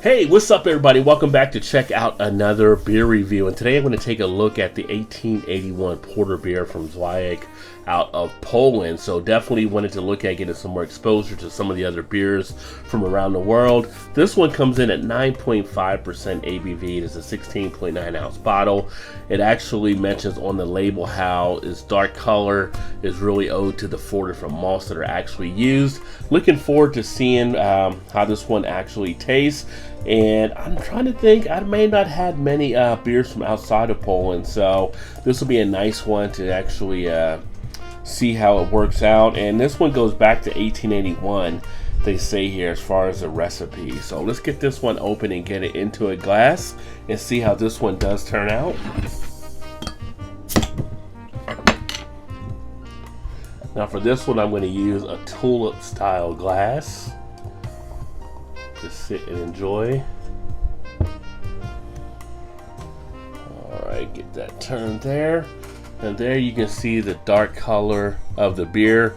Hey, what's up everybody? Welcome back to check out another beer review. And today I'm going to take a look at the 1881 Porter beer from Żywiec out of Poland. So definitely wanted to look at getting some more exposure to some of the other beers from around the world. This one comes in at 9.5% ABV. It is a 16.9 ounce bottle. It actually mentions on the label how its dark color is really owed to the 4 different malts that are actually used. Looking forward to seeing how this one actually tastes. And I'm trying to think, I may not have many beers from outside of Poland, so this will be a nice one to actually see how it works out. And this one goes back to 1881, they say here, as far as the recipe. So let's get this one open and get it into a glass and see how this one does turn out. Now for this one, I'm going to use a tulip style glass. Just sit and enjoy. Alright, get that turned there. And there you can see the dark color of the beer.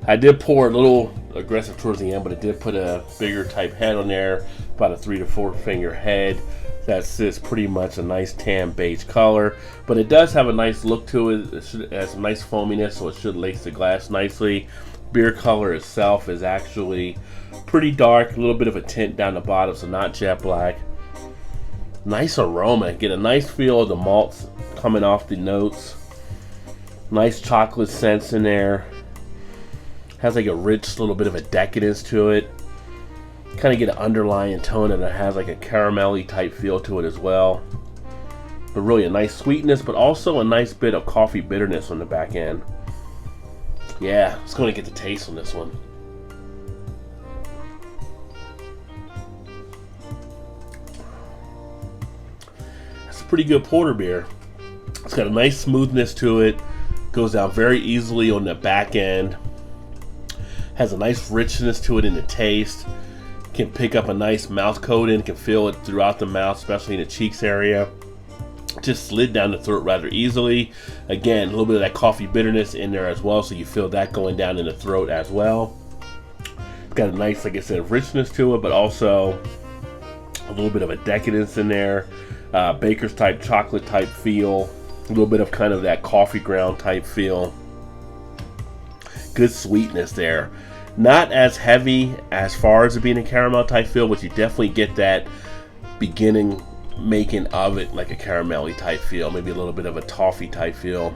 I did pour a little aggressive towards the end, but I did put a bigger type head on there, about a 3 to 4 finger head. That sits pretty much a nice tan beige color, but it does have a nice look to it. It has a nice foaminess, so it should lace the glass nicely. Beer color itself is actually pretty dark, a little bit of a tint down the bottom, so not jet black. Nice aroma, get a nice feel of the malts coming off the notes. Nice chocolate scents in there. Has like a rich little bit of a decadence to it. Kind of get an underlying tone, and it has like a caramelly type feel to it as well. But really a nice sweetness, but also a nice bit of coffee bitterness on the back end. Yeah, it's going to get the taste on this one. It's a pretty good porter beer. It's got a nice smoothness to it. Goes down very easily on the back end. Has a nice richness to it in the taste. Can pick up a nice mouth coating. Can feel it throughout the mouth, especially in the cheeks area. Just slid down the throat rather easily. Again, a little bit of that coffee bitterness in there as well, so you feel that going down in the throat as well. It's got a nice, like I said, richness to it, but also a little bit of a decadence in there. Baker's type, chocolate type feel. A little bit of kind of that coffee ground type feel. Good sweetness there. Not as heavy as far as it being a caramel type feel, but you definitely get that beginning making of it like a caramelly type feel, maybe a little bit of a toffee type feel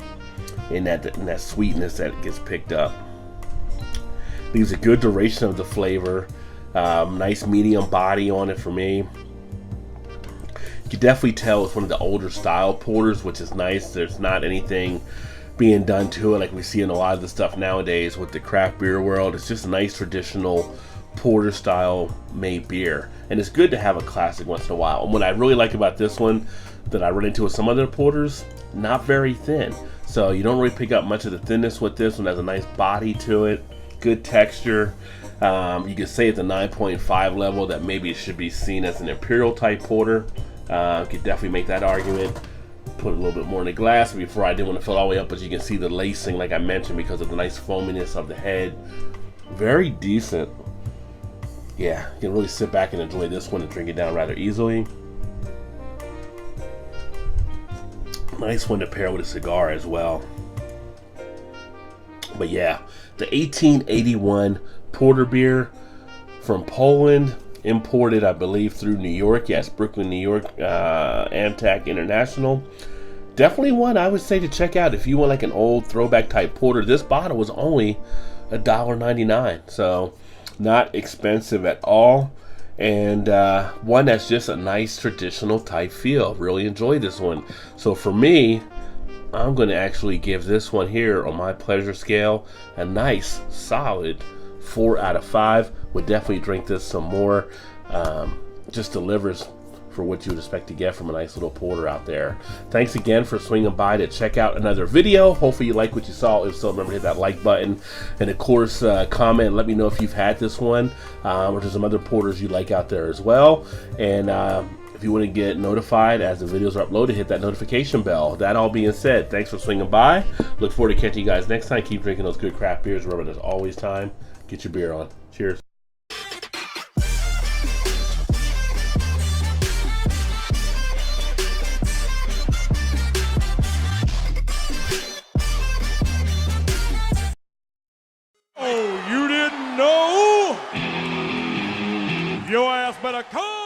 in that sweetness that gets picked up. Leaves a good duration of the flavor. Nice medium body on it for me. You can definitely tell it's one of the older style porters, which is nice. There's not anything being done to it like we see in a lot of the stuff nowadays with the craft beer world. It's just a nice traditional porter style made beer, and it's good to have a classic once in a while. And what I really like about this one that I run into with some other porters, not very thin, so you don't really pick up much of the thinness with this one. Has a nice body to it, good texture. You could say at the 9.5 level that maybe it should be seen as an imperial type porter. Could definitely make that argument. Put a little bit more in the glass before. I didn't want to fill it all the way up, but you can see the lacing like I mentioned because of the nice foaminess of the head. Very decent. Yeah, you can really sit back and enjoy this one and drink it down rather easily. Nice one to pair with a cigar as well. But yeah, the 1881 porter beer from Poland, imported I believe through New York. Yes, Brooklyn, New York, Amtrak International. Definitely one I would say to check out if you want like an old throwback type porter. This bottle was only $1.99, so not expensive at all, and one that's just a nice traditional type feel. Really enjoy this one. So for me, I'm going to actually give this one here on my pleasure scale a nice solid 4 out of 5. Would definitely drink this some more. Just delivers for what you would expect to get from a nice little porter out there. Thanks again for swinging by to check out another video. Hopefully you like what you saw. If so, remember to hit that like button, and of course comment and let me know if you've had this one or there's some other porters you like out there as well. And if you want to get notified as the videos are uploaded, hit that notification bell. That all being said, thanks for swinging by. Look forward to catching you guys next time. Keep drinking those good craft beers. Remember, there's always time. Get your beer on. Cheers. Your ass better come